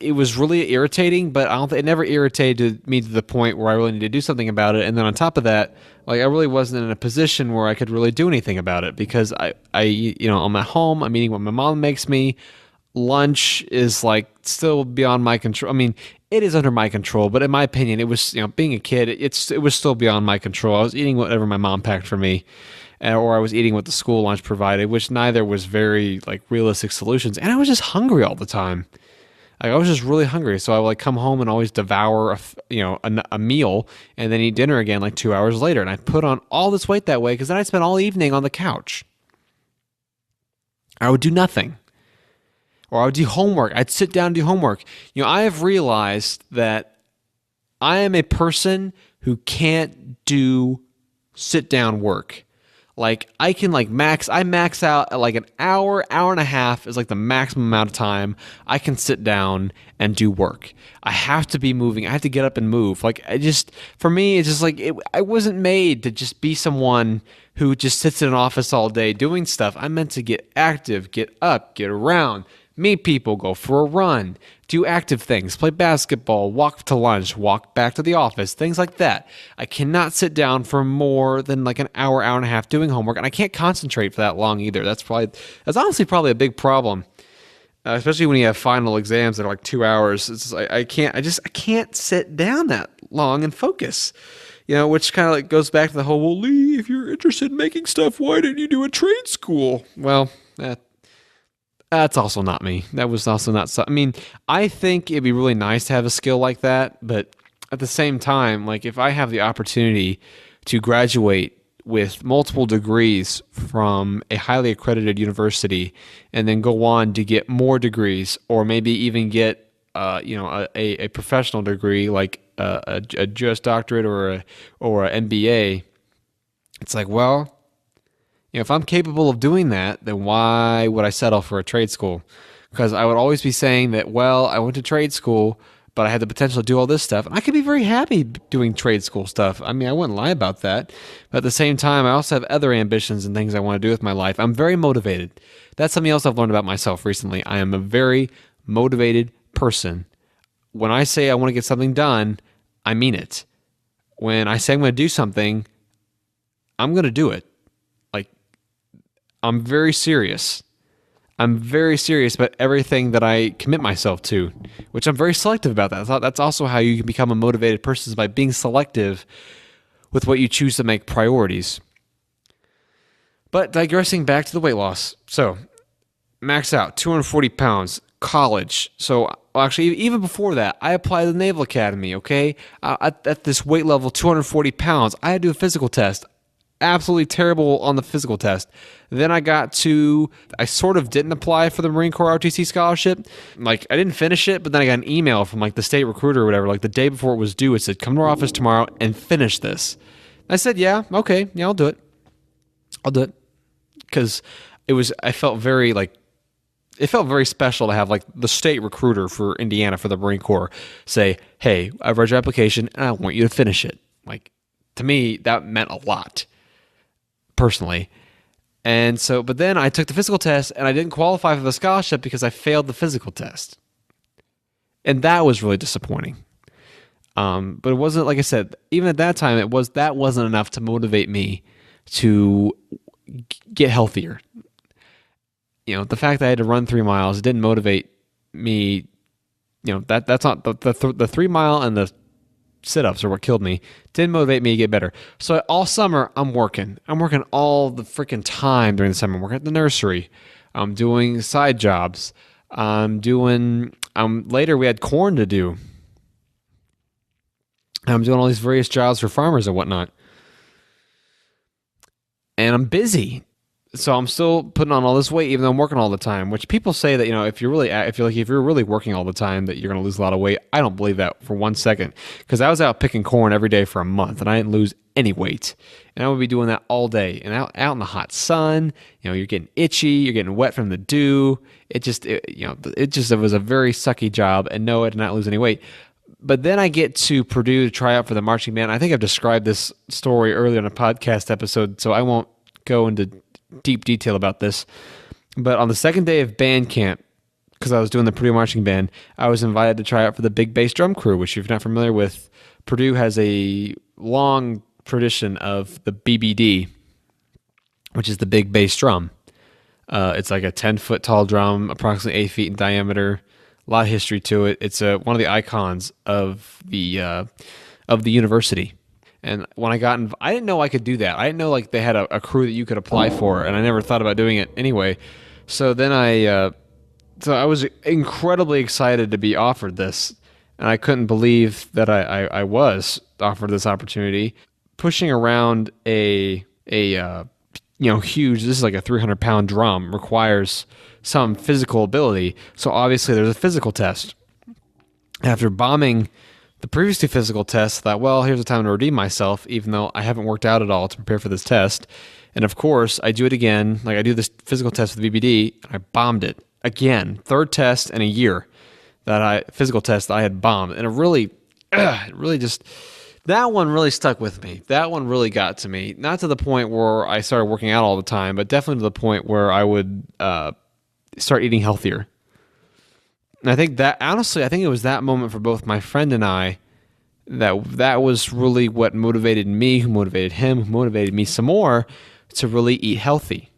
it was really irritating, but it never irritated me to the point where I really needed to do something about it. And then on top of that, like, I really wasn't in a position where I could really do anything about it, because I'm at home, I'm eating what my mom makes me. Lunch is like still beyond my control. I mean, it is under my control, but in my opinion, it was, being a kid, it was still beyond my control. I was eating whatever my mom packed for me, or I was eating what the school lunch provided, which neither was very like realistic solutions. And I was just hungry all the time. Like, I was just really hungry, so I would like come home and always devour a meal and then eat dinner again like 2 hours later. And I put on all this weight that way, because then I'd spend all evening on the couch. I would do nothing. Or I would do homework. I'd sit down and do homework. I have realized that I am a person who can't do sit-down work. Like, I can I max out at like an hour and a half is like the maximum amount of time I can sit down and do work. I have to be moving. I have to get up and move. Like, for me, it's just like, I wasn't made to just be someone who just sits in an office all day doing stuff. I'm meant to get active, get up, get around, meet people, go for a run, do active things, play basketball, walk to lunch, walk back to the office, things like that. I cannot sit down for more than like an hour and a half doing homework, and I can't concentrate for that long either. That's honestly probably a big problem, especially when you have final exams that are like 2 hours. It's just, I can't sit down that long and focus. Which kind of like goes back to the whole, well, Lee, if you're interested in making stuff, why didn't you do a trade school? Well, that's also not me. That was also not so. I mean, I think it'd be really nice to have a skill like that, but at the same time, like, if I have the opportunity to graduate with multiple degrees from a highly accredited university and then go on to get more degrees, or maybe even get a professional degree like a Juris Doctorate or an MBA, it's like, well, if I'm capable of doing that, then why would I settle for a trade school? Because I would always be saying that, well, I went to trade school, but I had the potential to do all this stuff. And I could be very happy doing trade school stuff. I mean, I wouldn't lie about that. But at the same time, I also have other ambitions and things I want to do with my life. I'm very motivated. That's something else I've learned about myself recently. I am a very motivated person. When I say I want to get something done, I mean it. When I say I'm going to do something, I'm going to do it. I'm very serious. I'm very serious about everything that I commit myself to, which I'm very selective about that. I thought that's also how you can become a motivated person, is by being selective with what you choose to make priorities. But digressing back to the weight loss. So, max out, 240 pounds, college. So, actually, even before that, I applied to the Naval Academy, okay? At this weight level, 240 pounds, I had to do a physical test. Absolutely terrible on the physical test. Then I sort of didn't apply for the Marine Corps ROTC scholarship. Like, I didn't finish it, but then I got an email from like the state recruiter or whatever, like the day before it was due. It said, come to our office tomorrow and finish this. I said, yeah, okay, yeah, I'll do it. Because I felt very like it felt very special to have like the state recruiter for Indiana for the Marine Corps say, "Hey, I've read your application and I want you to finish it." Like, to me, that meant a lot personally. And so, but then I took the physical test and I didn't qualify for the scholarship because I failed the physical test. And that was really disappointing. But it wasn't, like I said, even at that time, that wasn't enough to motivate me to get healthier. The fact that I had to run 3 miles didn't motivate me. That's not the 3 mile and the sit-ups are what killed me. Didn't motivate me to get better. So all summer I'm working all the freaking time during the summer. I'm working at the nursery. I'm doing side jobs. Later we had corn to do. I'm doing all these various jobs for farmers and whatnot. And I'm busy. So I'm still putting on all this weight, even though I'm working all the time. Which people say that if you're really working all the time, that you're going to lose a lot of weight. I don't believe that for 1 second, because I was out picking corn every day for a month, and I didn't lose any weight. And I would be doing that all day, and out in the hot sun. You're getting itchy, you're getting wet from the dew. It was a very sucky job, and no, I did not lose any weight. But then I get to Purdue to try out for the marching band. I think I've described this story earlier in a podcast episode, so I won't go into deep detail about this. But on the second day of band camp, because I was doing the Purdue marching band, I was invited to try out for the big bass drum crew, which if you're not familiar with, Purdue has a long tradition of the BBD, which is the big bass drum. It's like a 10-foot tall drum, approximately 8 feet in diameter. A lot of history to it. It's one of the icons of the university. And when I I didn't know I could do that. I didn't know like they had a crew that you could apply for, and I never thought about doing it anyway. So then I was incredibly excited to be offered this, and I couldn't believe that I was offered this opportunity. Pushing around a huge, this is like a 300-pound drum, requires some physical ability. So obviously there's a physical test. After bombing the previous 2 physical tests, I thought, well, here's a time to redeem myself, even though I haven't worked out at all to prepare for this test. And of course, I do it again. Like I do this physical test with BBD, and I bombed it again. 3rd test in a year physical test that I had bombed. And it really just, that one really stuck with me. That one really got to me. Not to the point where I started working out all the time, but definitely to the point where I would start eating healthier. And I think it was that moment for both my friend and I that was really what motivated me, who motivated him, who motivated me some more to really eat healthy.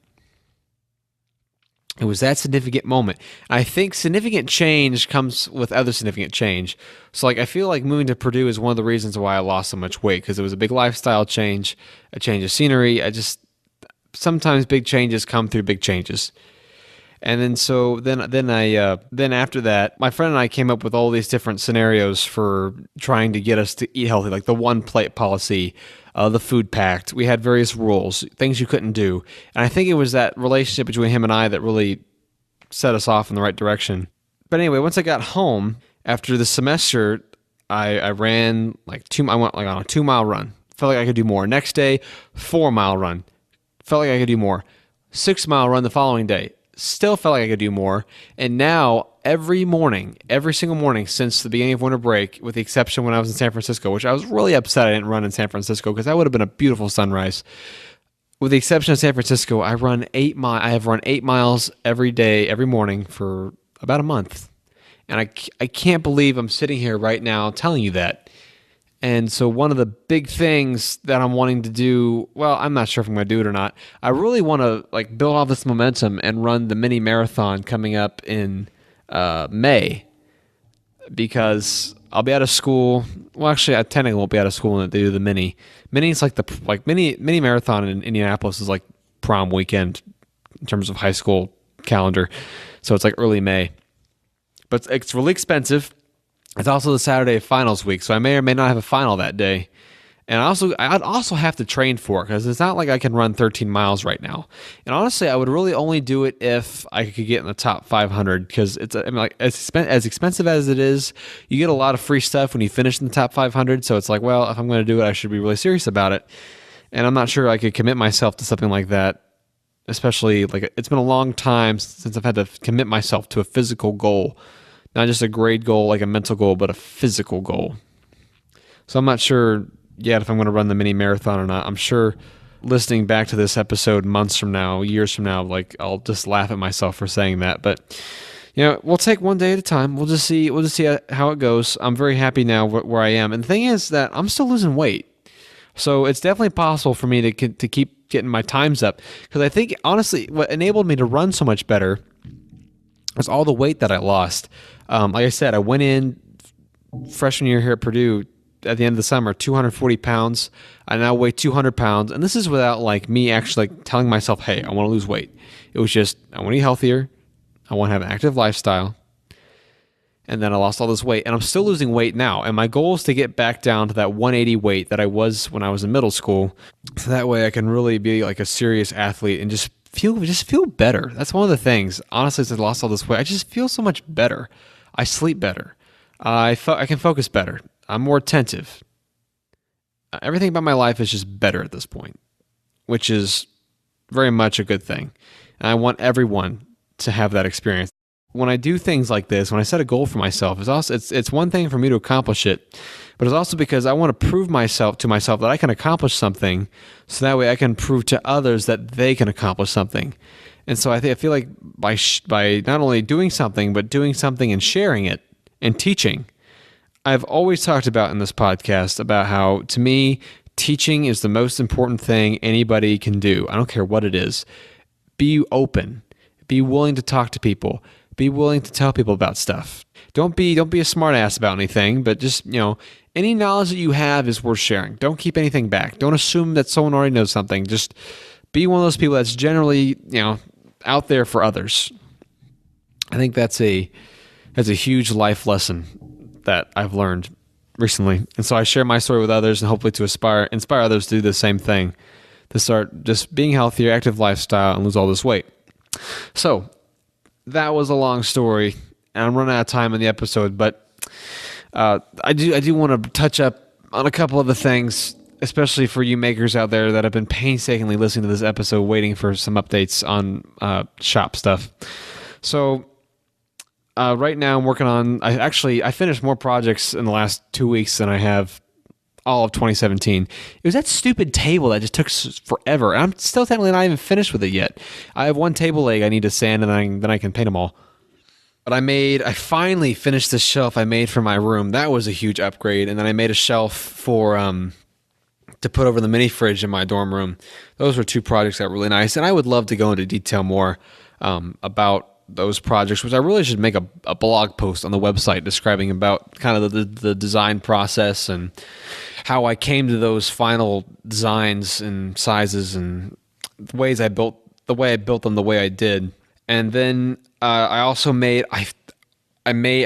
It was that significant moment. I think significant change comes with other significant change. So like I feel like moving to Purdue is one of the reasons why I lost so much weight, because it was a big lifestyle change, a change of scenery. Sometimes big changes come through big changes. And then after that, my friend and I came up with all these different scenarios for trying to get us to eat healthy, like the 1 plate policy, the food pact. We had various rules, things you couldn't do. And I think it was that relationship between him and I that really set us off in the right direction. But anyway, once I got home after the semester, I ran I went on a 2-mile run. Felt like I could do more. Next day, 4-mile run. Felt like I could do more. 6-mile run the following day. Still felt like I could do more. And now every single morning since the beginning of winter break, with the exception when I was in San Francisco, which I was really upset I didn't run in San Francisco because that would have been a beautiful sunrise. With the exception of San Francisco, I have run 8 miles every day, every morning for about a month. And I can't believe I'm sitting here right now telling you that. And so one of the big things that I'm wanting to do, well, I'm not sure if I'm going to do it or not. I really want to build all this momentum and run the mini marathon coming up in May, because I'll be out of school. Well, actually, I technically won't be out of school when they do the mini. Mini is mini marathon in Indianapolis is like prom weekend in terms of high school calendar. So it's like early May, but it's really expensive. It's also the Saturday of finals week, so I may or may not have a final that day. And I'd also have to train for it, because it's not like I can run 13 miles right now. And honestly, I would really only do it if I could get in the top 500, because as expensive as it is, you get a lot of free stuff when you finish in the top 500. So it's like, well, if I'm going to do it, I should be really serious about it. And I'm not sure I could commit myself to something like that especially like it's been a long time since I've had to commit myself to a physical goal, not just a grade goal, like a mental goal, but a physical goal. So I'm not sure yet if I'm going to run the mini marathon or not. I'm sure listening back to this episode months from now, years from now, like I'll just laugh at myself for saying that. But we'll take one day at a time. We'll just see how it goes. I'm very happy now where I am. And the thing is that I'm still losing weight. So it's definitely possible for me to keep getting my times up. Because I think, honestly, what enabled me to run so much better was all the weight that I lost. Like I said, I went in freshman year here at Purdue at the end of the summer, 240 pounds. I now weigh 200 pounds. And this is without like me actually like telling myself, hey, I want to lose weight. It was just, I want to eat healthier. I want to have an active lifestyle. And then I lost all this weight. And I'm still losing weight now. And my goal is to get back down to that 180 weight that I was when I was in middle school. So that way I can really be like a serious athlete and just feel better. That's one of the things. Honestly, since I lost all this weight, I just feel so much better. I sleep better. I can focus better. I'm more attentive. Everything about my life is just better at this point, which is very much a good thing. And I want everyone to have that experience. When I do things like this, when I set a goal for myself, it's one thing for me to accomplish it, but it's also because I want to prove to myself that I can accomplish something, so that way I can prove to others that they can accomplish something. And so I feel like by not only doing something, but doing something and sharing it and teaching. I've always talked about in this podcast about how, to me, teaching is the most important thing anybody can do. I don't care what it is. Be open. Be willing to talk to people. Be willing to tell people about stuff. Don't be a smart ass about anything, but just, any knowledge that you have is worth sharing. Don't keep anything back. Don't assume that someone already knows something. Just be one of those people that's generally, out there for others. I think that's a huge life lesson that I've learned recently. And so I share my story with others and hopefully to inspire others to do the same thing, to start just being healthier, active lifestyle, and lose all this weight. So that was a long story, and I'm running out of time in the episode, but I do want to touch up on a couple of the things, especially for you makers out there that have been painstakingly listening to this episode, waiting for some updates on shop stuff. So right now I'm working on, I finished more projects in the last 2 weeks than I have all of 2017. It was that stupid table that just took forever. I'm still technically not even finished with it yet. I have one table leg I need to sand, and then I can paint them all. But I finally finished the shelf I made for my room. That was a huge upgrade. And then I made a shelf for to put over the mini fridge in my dorm room. Those were two projects that were really nice. And I would love to go into detail more about those projects, which I really should make a blog post on the website describing about kind of the design process and how I came to those final designs and sizes and the way I built them the way I did. And then I also I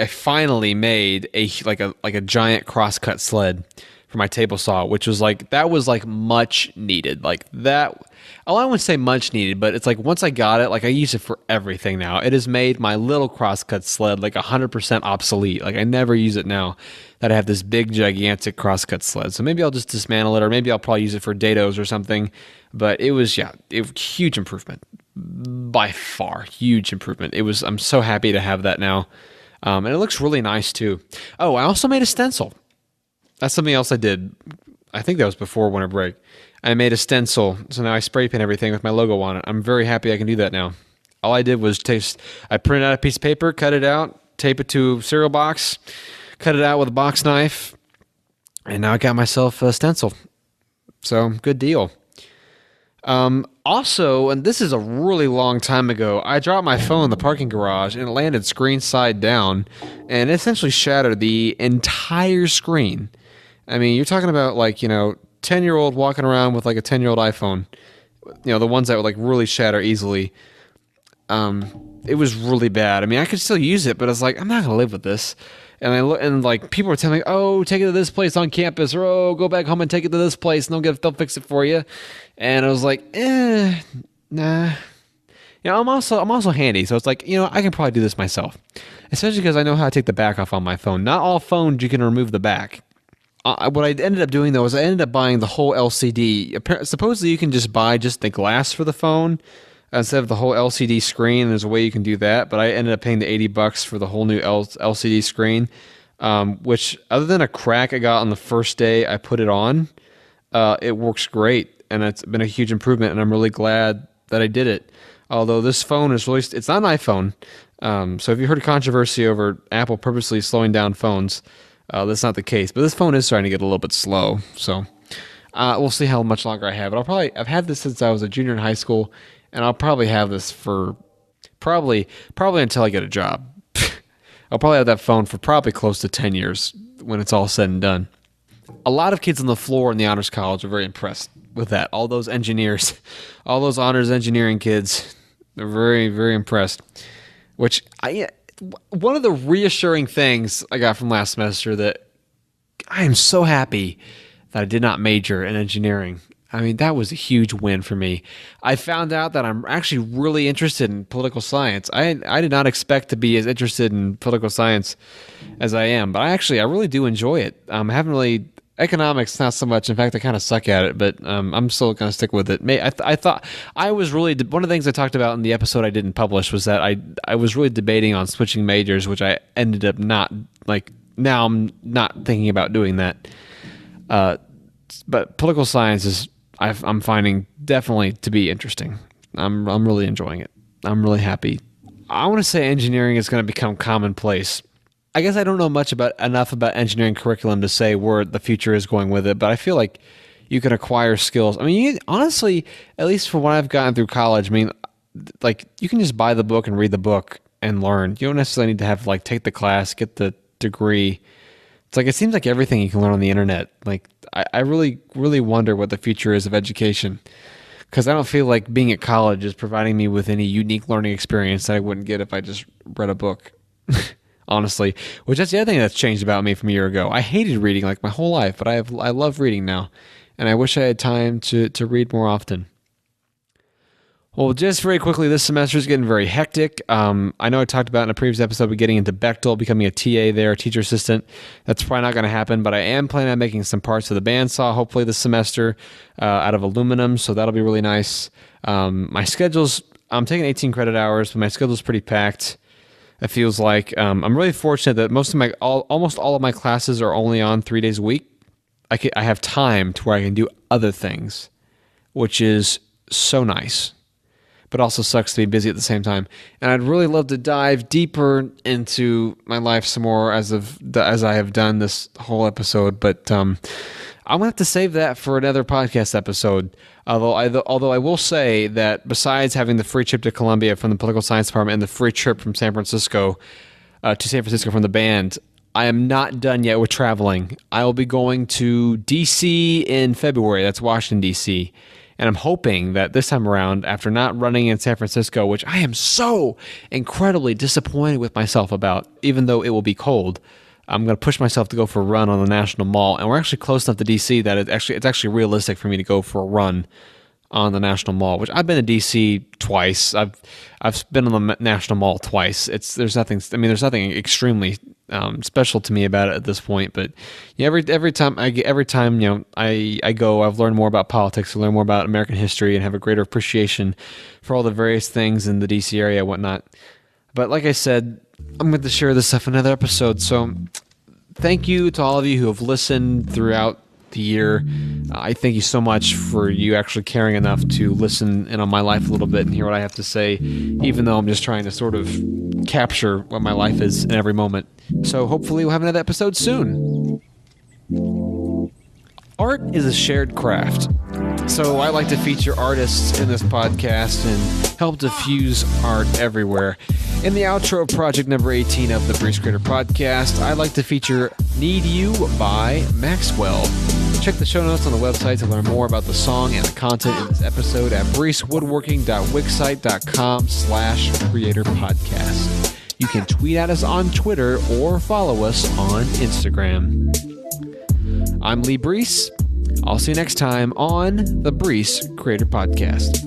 finally made a giant crosscut sled for my table saw, which was that was much needed. Like that, I wouldn't say much needed, but it's once I got it, I use it for everything now. It has made my little crosscut sled 100% obsolete. I never use it now that I have this big gigantic crosscut sled. So maybe I'll just dismantle it, or maybe I'll probably use it for dados or something. But it was huge improvement, by far huge improvement. I'm so happy to have that now, and it looks really nice too. Oh, I also made a stencil. That's something else I did. I think that was before winter break. I made a stencil, so now I spray paint everything with my logo on it. I'm very happy I can do that now. All I did was I printed out a piece of paper, cut it out, tape it to a cereal box, cut it out with a box knife, and now I got myself a stencil. So, good deal. Also, and this is a really long time ago, I dropped my phone in the parking garage and it landed screen side down and it essentially shattered the entire screen. I mean, you're talking about 10-year-old walking around with a 10-year-old iPhone, the ones that would really shatter easily. It was really bad. I mean, I could still use it, but I was I'm not gonna live with this. And people were telling me, oh, take it to this place on campus, or oh, go back home and take it to this place, and they'll fix it for you. And I was nah. I'm also handy, so it's I can probably do this myself, especially because I know how to take the back off on my phone. Not all phones you can remove the back. What I ended up doing though is I ended up buying the whole LCD. Supposedly you can just buy the glass for the phone, instead of the whole LCD screen. There's a way you can do that, but I ended up paying the $80 for the whole new LCD screen, which other than a crack I got on the first day I put it on, it works great, and it's been a huge improvement, and I'm really glad that I did it. Although this phone is really, it's not an iPhone. So if you heard of controversy over Apple purposely slowing down phones, that's not the case. But this phone is starting to get a little bit slow. So we'll see how much longer I have it. I've had this since I was a junior in high school, and I'll probably have this for probably until I get a job. I'll probably have that phone for probably close to 10 years when it's all said and done. A lot of kids on the floor in the honors college are very impressed with that. All those engineers, all those honors engineering kids, they're very, very impressed. One of the reassuring things I got from last semester, that I am so happy that I did not major in engineering. I mean, that was a huge win for me. I found out that I'm actually really interested in political science. I did not expect to be as interested in political science as I am, but I really do enjoy it. I haven't really, economics, not so much. In fact, I kind of suck at it, but I'm still going to stick with it. I thought I was really, one of the things I talked about in the episode I didn't publish was that I was really debating on switching majors, which I ended up not, now I'm not thinking about doing that. But political science is, I'm finding definitely to be interesting. I'm really enjoying it. I'm really happy. I want to say engineering is going to become commonplace. I guess I don't know enough about engineering curriculum to say where the future is going with it, but I feel like you can acquire skills. I mean, honestly, at least for what I've gotten through college, I mean, you can just buy the book and read the book and learn. You don't necessarily need to have take the class, get the degree. It seems like everything you can learn on the internet. I really, really wonder what the future is of education, because I don't feel like being at college is providing me with any unique learning experience that I wouldn't get if I just read a book. Honestly, which that's the other thing that's changed about me from a year ago. I hated reading my whole life, but I love reading now, and I wish I had time to read more often. Well, just very quickly, this semester is getting very hectic. I know I talked about in a previous episode getting into Bechtel, becoming a TA there, a teacher assistant. That's probably not going to happen, but I am planning on making some parts of the bandsaw, hopefully this semester, out of aluminum, so that'll be really nice. My schedule's, I'm taking 18 credit hours, but my schedule's pretty packed. It feels like I'm really fortunate that almost all of my classes are only on 3 days a week. I have time to where I can do other things, which is so nice, but also sucks to be busy at the same time. And I'd really love to dive deeper into my life some more as I have done this whole episode, but I'm gonna have to save that for another podcast episode. Although I will say that besides having the free trip to Columbia from the political science department and the free trip from San Francisco to San Francisco from the band, I am not done yet with traveling. I will be going to D.C. in February. That's Washington, D.C., and I'm hoping that this time around, after not running in San Francisco, which I am so incredibly disappointed with myself about, even though it will be cold, I'm going to push myself to go for a run on the National Mall. And we're actually close enough to D.C. that it's actually realistic for me to go for a run on the National Mall, which I've been to D.C. twice. I've been on the National Mall twice. There's nothing extremely special to me about it at this point. But yeah, every time I go, I've learned more about politics, I learn more about American history, and have a greater appreciation for all the various things in the D.C. area and whatnot. But like I said, I'm going to share this stuff in another episode. So thank you to all of you who have listened throughout the year. I thank you so much for you actually caring enough to listen in on my life a little bit and hear what I have to say, even though I'm just trying to sort of capture what my life is in every moment. So hopefully we'll have another episode soon. Art is a shared craft. So I like to feature artists in this podcast and help diffuse art everywhere. In the outro of project number 18 of the Breece Creator Podcast, I'd like to feature Need You by Maxwell. Check the show notes on the website to learn more about the song and the content in this episode at breecewoodworking.wixsite.com/creatorpodcast. You can tweet at us on Twitter or follow us on Instagram. I'm Lee Breece. I'll see you next time on the Breece Creator Podcast.